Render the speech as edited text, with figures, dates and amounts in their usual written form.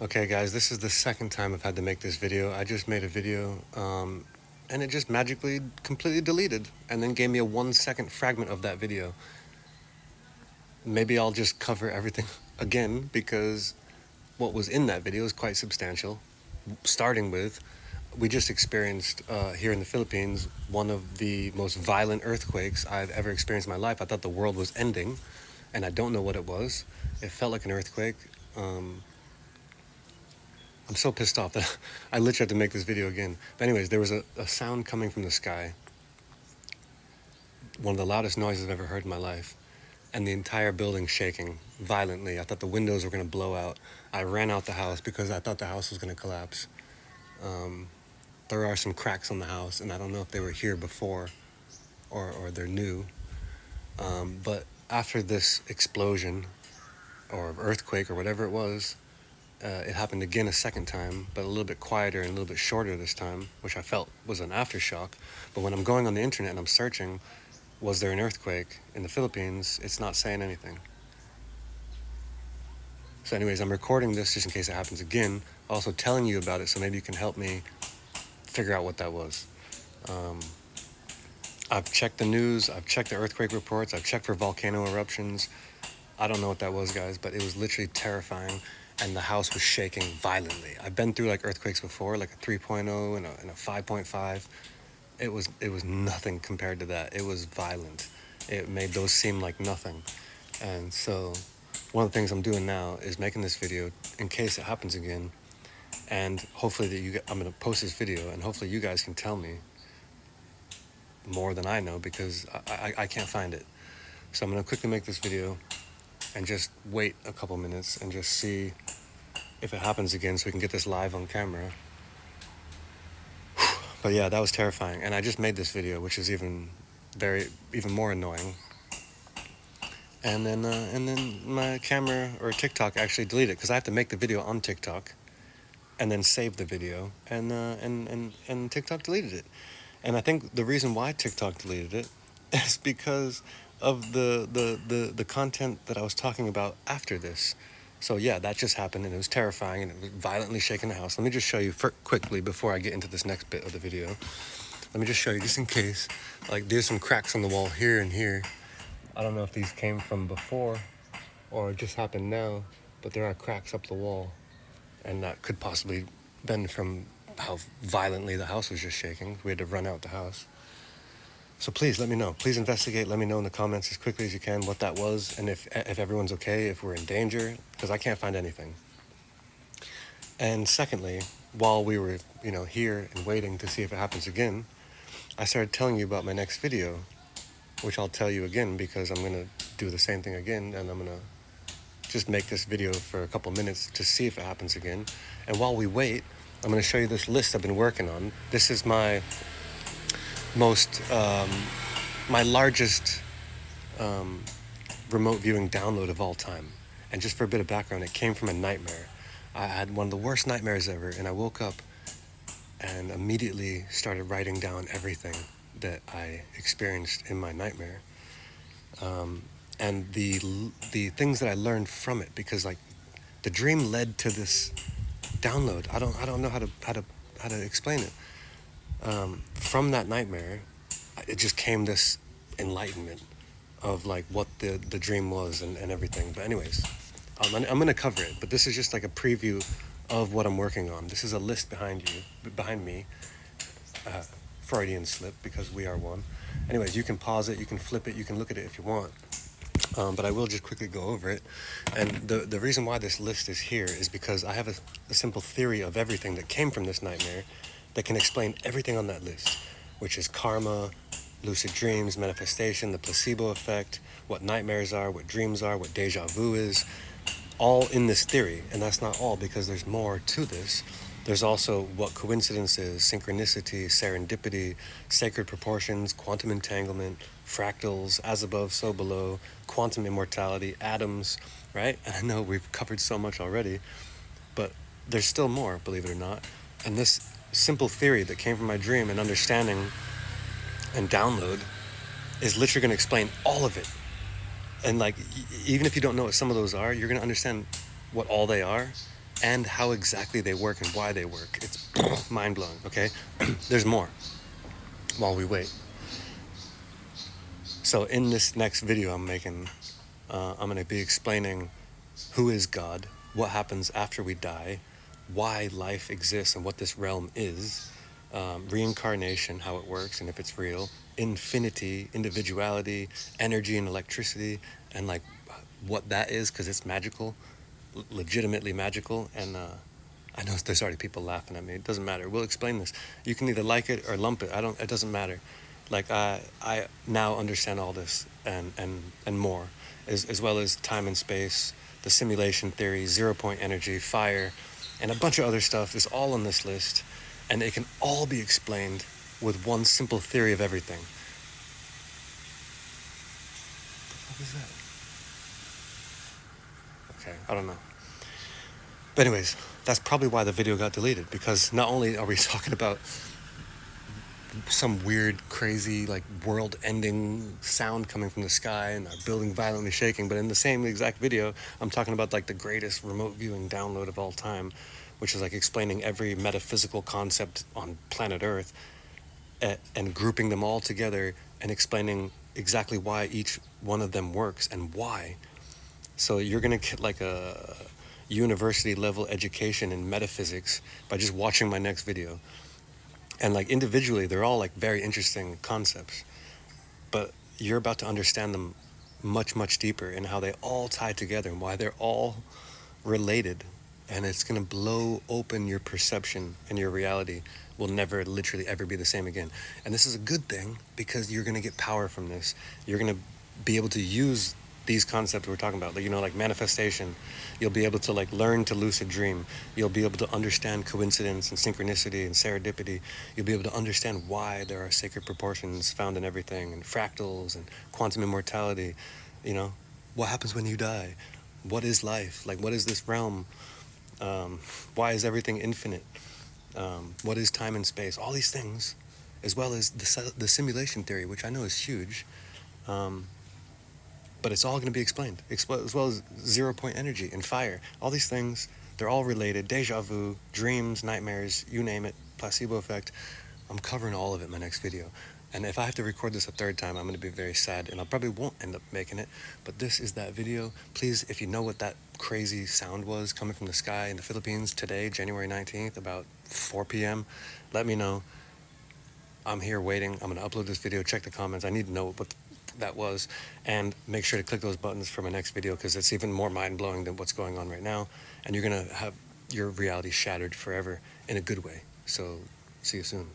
Okay guys, this is the second time I've had to make this video. I just made a video and it just magically completely deleted and then gave me a 1 second fragment of that video. Maybe I'll just cover everything again because what was in that video is quite substantial. Starting with, we just experienced here in the Philippines one of the most violent earthquakes I've ever experienced in my life. I thought the world was ending and I don't know what it was. It felt like an earthquake. I'm so pissed off that I literally had to make this video again. But anyways, there was a sound coming from the sky. One of the loudest noises I've ever heard in my life. And the entire building shaking violently. I thought the windows were going to blow out. I ran out the house because I thought the house was going to collapse. There are some cracks on the house, and I don't know if they were here before or they're new. But after this explosion or earthquake or whatever it was, it happened again a second time, but a little bit quieter and a little bit shorter this time, which I felt was an aftershock. But when I'm going on the internet and I'm searching, was there an earthquake in the Philippines, it's not saying anything. So anyways, I'm recording this just in case it happens again, also telling you about it so maybe you can help me figure out what that was. I've checked the news, I've checked the earthquake reports, I've checked for volcano eruptions. I don't know what that was, guys, but it was literally terrifying. And the house was shaking violently. I've been through like earthquakes before, like a 3.0 and a 5.5. It was nothing compared to that. It was violent. It made those seem like nothing. And so one of the things I'm doing now is making this video in case it happens again. And hopefully I'm gonna post this video and hopefully you guys can tell me more than I know because I can't find it. So I'm gonna quickly make this video and just wait a couple minutes and just see if it happens again so we can get this live on camera. But yeah, that was terrifying. And I just made this video, which is even more annoying. And then my camera or TikTok actually deleted it because I have to make the video on TikTok and then save the video and TikTok deleted it. And I think the reason why TikTok deleted it is because of the content that I was talking about after this. So yeah, that just happened and it was terrifying and it was violently shaking the house. Let me just show you quickly before I get into this next bit of the video. Let me just show you just in case. Like there's some cracks on the wall here and here. I don't know if these came from before or it just happened now, but there are cracks up the wall. And that could possibly been from how violently the house was just shaking. We had to run out the house. So please let me know. Please investigate. Let me know in the comments as quickly as you can what that was and if everyone's okay, if we're in danger, because I can't find anything. And secondly, while we were, here and waiting to see if it happens again, I started telling you about my next video, which I'll tell you again because I'm going to do the same thing again and I'm going to just make this video for a couple minutes to see if it happens again. And while we wait, I'm going to show you this list I've been working on. This is my my largest remote viewing download of all time. And just for a bit of background, it came from a nightmare. I had one of the worst nightmares ever, and I woke up and immediately started writing down everything that I experienced in my nightmare, and the things that I learned from it, because like the dream led to this download. I don't know how to explain it. From that nightmare, it just came this enlightenment of like what the dream was and everything. But anyways, I'm going to cover it, but this is just like a preview of what I'm working on. This is a list behind me. Freudian slip because we are one. Anyways, you can pause it, you can flip it, you can look at it if you want. But I will just quickly go over it. And the reason why this list is here is because I have a simple theory of everything that came from this nightmare that can explain everything on that list, which is karma, lucid dreams, manifestation, the placebo effect, what nightmares are, what dreams are, what deja vu is, all in this theory. And that's not all, because there's more to this. There's also what coincidence is, synchronicity, serendipity, sacred proportions, quantum entanglement, fractals, as above, so below, quantum immortality, atoms, right? And I know we've covered so much already, but there's still more, believe it or not. And this simple theory that came from my dream and understanding and download is literally going to explain all of it. And like, even if you don't know what some of those are, you're going to understand what all they are and how exactly they work and why they work. It's mind-blowing, okay? There's more while we wait. So in this next video I'm making, I'm going to be explaining who is God, what happens after we die, why life exists and what this realm is, reincarnation, how it works and if it's real, infinity, individuality, energy and electricity, and like what that is, because it's magical, legitimately magical. And I know there's already people laughing at me. It doesn't matter. We'll explain this. You can either like it or lump it. It doesn't matter. Like I now understand all this and more, as well as time and space, the simulation theory, 0 point energy, fire, and a bunch of other stuff is all on this list, and it can all be explained with one simple theory of everything. What is that? Okay, I don't know. But anyways, that's probably why the video got deleted, because not only are we talking about some weird, crazy, like world-ending sound coming from the sky and our building violently shaking, but in the same exact video, I'm talking about like the greatest remote viewing download of all time, which is like explaining every metaphysical concept on planet Earth, and grouping them all together and explaining exactly why each one of them works and why. So you're gonna get like a university level education in metaphysics by just watching my next video. And like individually, they're all like very interesting concepts, but you're about to understand them much, much deeper, and how they all tie together and why they're all related. And it's going to blow open your perception, and your reality will never literally ever be the same again. And this is a good thing, because you're going to get power from this. You're going to be able to use these concepts we're talking about, like, like manifestation. You'll be able to like learn to lucid dream. You'll be able to understand coincidence and synchronicity and serendipity. You'll be able to understand why there are sacred proportions found in everything, and fractals and quantum immortality. What happens when you die? What is life? Like, what is this realm? Why is everything infinite? What is time and space? All these things, as well as the simulation theory, which I know is huge. But it's all going to be explained, as well as 0 point energy and fire. All these things, they're all related. Deja vu, dreams, nightmares, you name it, placebo effect. I'm covering all of it in my next video. And if I have to record this a third time, I'm going to be very sad, and I probably won't end up making it. But this is that video. Please, if you know what that crazy sound was coming from the sky in the Philippines today, January 19th, about 4 p.m., let me know. I'm here waiting. I'm going to upload this video. Check the comments. I need to know what that was, and make sure to click those buttons for my next video, because it's even more mind-blowing than what's going on right now, and you're going to have your reality shattered forever in a good way. So see you soon.